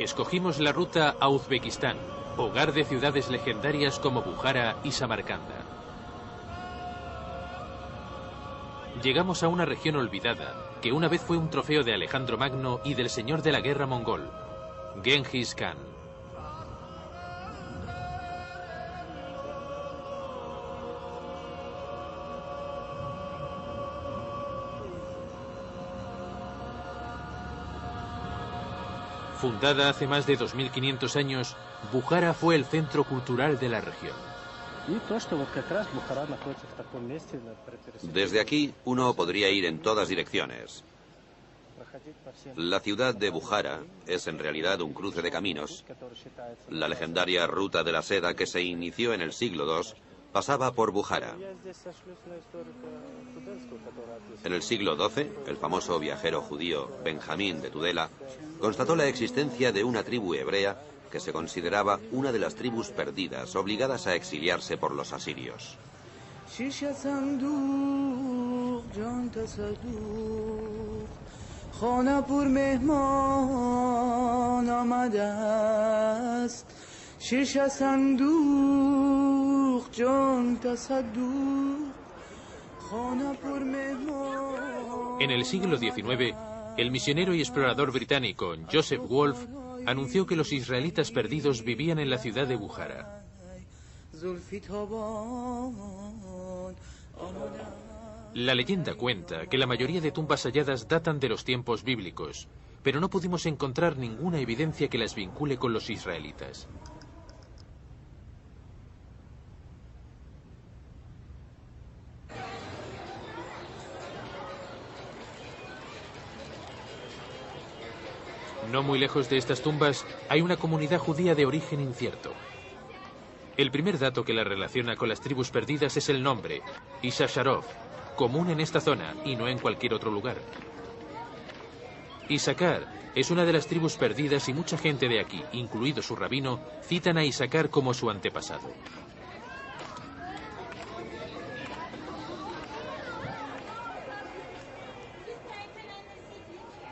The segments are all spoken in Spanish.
Escogimos la ruta a Uzbekistán, hogar de ciudades legendarias como Bukhara y Samarcanda. Llegamos a una región olvidada, que una vez fue un trofeo de Alejandro Magno y del señor de la guerra mongol, Genghis Khan. Fundada hace más de 2500 años, Bukhara fue el centro cultural de la región. Desde aquí uno podría ir en todas direcciones. La ciudad de Bukhara es en realidad un cruce de caminos. La legendaria ruta de la seda que se inició en el siglo II pasaba por Bukhara. En el siglo XII, el famoso viajero judío Benjamín de Tudela constató la existencia de una tribu hebrea que se consideraba una de las tribus perdidas, obligadas a exiliarse por los asirios. En el siglo XIX, el misionero y explorador británico Joseph Wolf anunció que los israelitas perdidos vivían en la ciudad de Bukhara. La leyenda cuenta que la mayoría de tumbas halladas datan de los tiempos bíblicos, pero no pudimos encontrar ninguna evidencia que las vincule con los israelitas. No muy lejos de estas tumbas hay una comunidad judía de origen incierto. El primer dato que la relaciona con las tribus perdidas es el nombre, Issacharov, común en esta zona y no en cualquier otro lugar. Issacar es una de las tribus perdidas y mucha gente de aquí, incluido su rabino, citan a Issacar como su antepasado.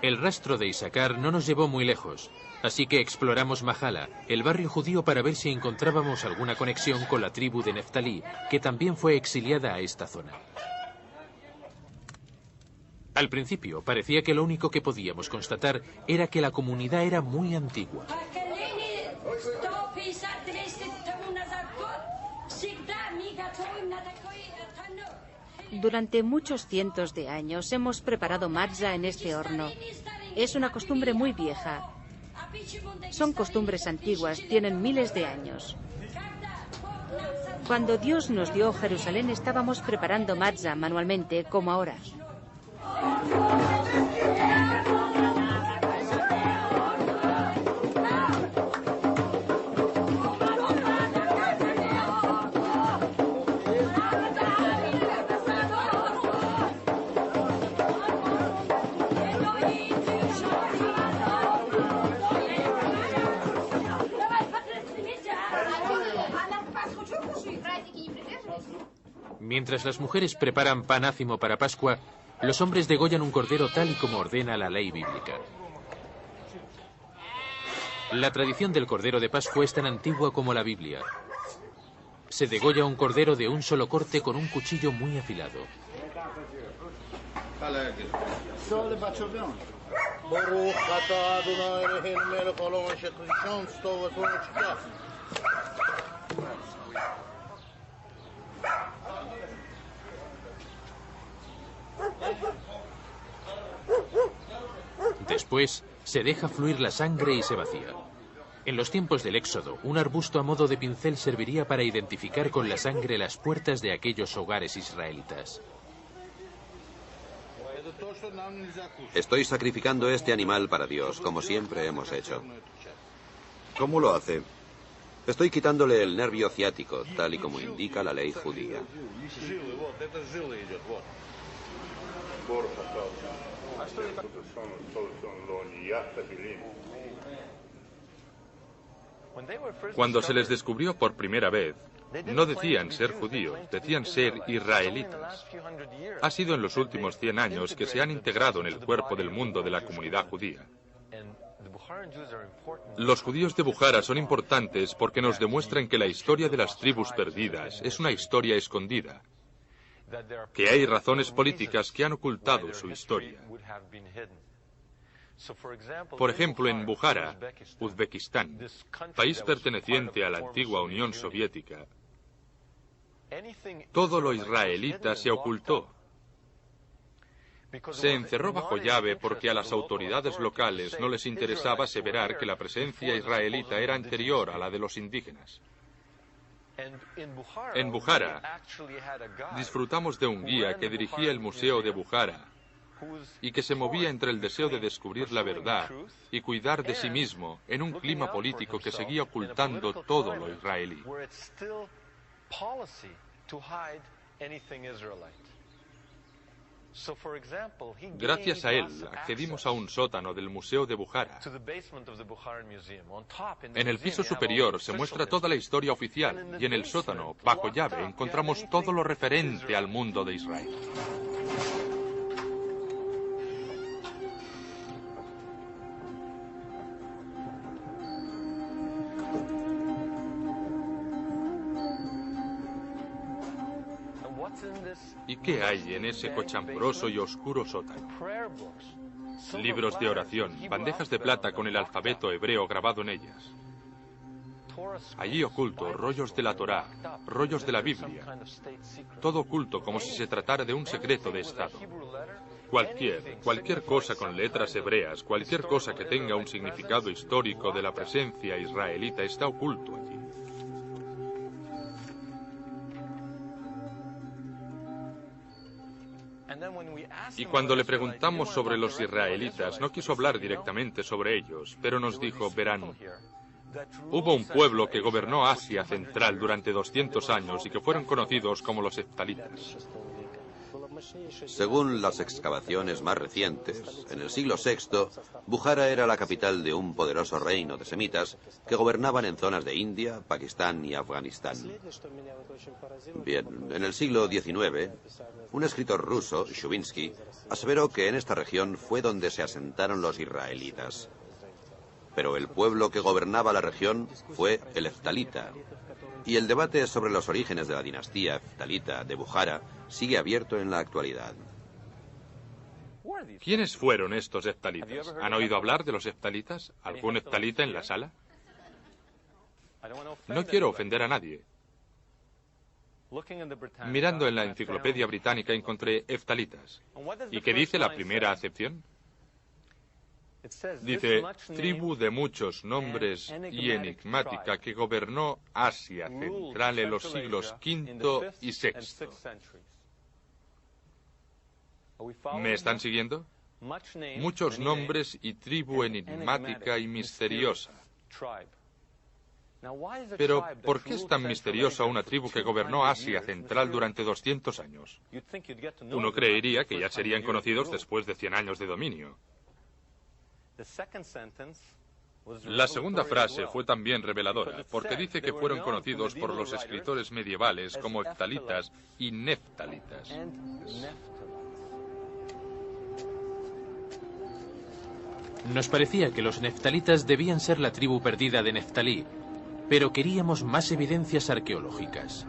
El rastro de Issacar no nos llevó muy lejos, así que exploramos Mahala, el barrio judío, para ver si encontrábamos alguna conexión con la tribu de Neftalí, que también fue exiliada a esta zona. Al principio parecía que lo único que podíamos constatar era que la comunidad era muy antigua. Durante muchos cientos de años hemos preparado matzah en este horno. Es una costumbre muy vieja. Son costumbres antiguas, tienen miles de años. Cuando Dios nos dio Jerusalén estábamos preparando matzah manualmente, como ahora. Mientras las mujeres preparan pan ácimo para Pascua, los hombres degollan un cordero tal y como ordena la ley bíblica. La tradición del cordero de Pascua es tan antigua como la Biblia. Se degolla un cordero de un solo corte con un cuchillo muy afilado. Después, se deja fluir la sangre y se vacía. En los tiempos del Éxodo, un arbusto a modo de pincel serviría para identificar con la sangre las puertas de aquellos hogares israelitas. Estoy sacrificando este animal para Dios, como siempre hemos hecho. ¿Cómo lo hace? Estoy quitándole el nervio ciático, tal y como indica la ley judía. Cuando se les descubrió por primera vez, no decían ser judíos, decían ser israelitas. Ha sido en los últimos 100 años que se han integrado en el cuerpo del mundo de la comunidad judía. Los judíos de Bukhara son importantes porque nos demuestran que la historia de las tribus perdidas es una historia escondida, que hay razones políticas que han ocultado su historia. Por ejemplo, en Bukhara, Uzbekistán, país perteneciente a la antigua Unión Soviética, todo lo israelita se ocultó. Se encerró bajo llave porque a las autoridades locales no les interesaba aseverar que la presencia israelita era anterior a la de los indígenas. En Bukhara, disfrutamos de un guía que dirigía el Museo de Bukhara y que se movía entre el deseo de descubrir la verdad y cuidar de sí mismo en un clima político que seguía ocultando todo lo israelí. Gracias a él, accedimos a un sótano del Museo de Bukhara. En el piso superior se muestra toda la historia oficial y en el sótano, bajo llave, encontramos todo lo referente al mundo de Israel. ¿Y qué hay en ese cochambroso y oscuro sótano? Libros de oración, bandejas de plata con el alfabeto hebreo grabado en ellas. Allí oculto, rollos de la Torá, rollos de la Biblia. Todo oculto como si se tratara de un secreto de Estado. Cualquier cosa con letras hebreas, cualquier cosa que tenga un significado histórico de la presencia israelita está oculto allí. Y cuando le preguntamos sobre los israelitas, no quiso hablar directamente sobre ellos, pero nos dijo, verán, hubo un pueblo que gobernó Asia Central durante 200 años y que fueron conocidos como los heftalitas. Según las excavaciones más recientes, en el siglo VI, Bukhara era la capital de un poderoso reino de semitas que gobernaban en zonas de India, Pakistán y Afganistán. Bien, en el siglo XIX, un escritor ruso, Shubinsky, aseveró que en esta región fue donde se asentaron los israelitas. Pero el pueblo que gobernaba la región fue el heftalita. Y el debate sobre los orígenes de la dinastía heftalita de Bukhara sigue abierto en la actualidad. ¿Quiénes fueron estos heftalitas? ¿Han oído hablar de los heftalitas? ¿Algún heftalita en la sala? No quiero ofender a nadie. Mirando en la enciclopedia británica encontré heftalitas. ¿Y qué dice la primera acepción? Dice, tribu de muchos nombres y enigmática que gobernó Asia Central en los siglos V y VI. ¿Me están siguiendo? Muchos nombres y tribu enigmática y misteriosa. Pero, ¿por qué es tan misteriosa una tribu que gobernó Asia Central durante 200 años? Uno creería que ya serían conocidos después de 100 años de dominio. La segunda frase fue también reveladora, porque dice que fueron conocidos por los escritores medievales como heftalitas y neftalitas. Nos parecía que los neftalitas debían ser la tribu perdida de Neftalí, pero queríamos más evidencias arqueológicas.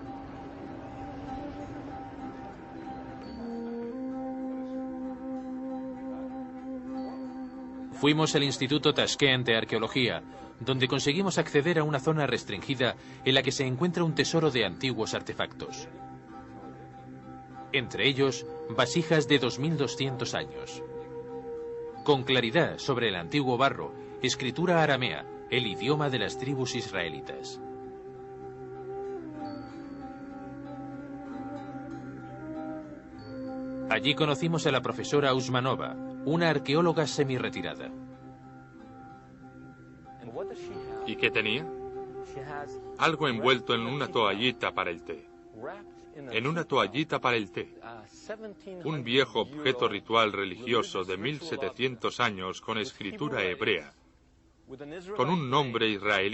Fuimos al Instituto Tashkent de Arqueología, donde conseguimos acceder a una zona restringida en la que se encuentra un tesoro de antiguos artefactos. Entre ellos, vasijas de 2200 años. Con claridad sobre el antiguo barro, escritura aramea, el idioma de las tribus israelitas. Allí conocimos a la profesora Usmanova, una arqueóloga semi-retirada. ¿Y qué tenía? Algo envuelto en una toallita para el té. En una toallita para el té. Un viejo objeto ritual religioso de 1700 años con escritura hebrea, con un nombre israelí.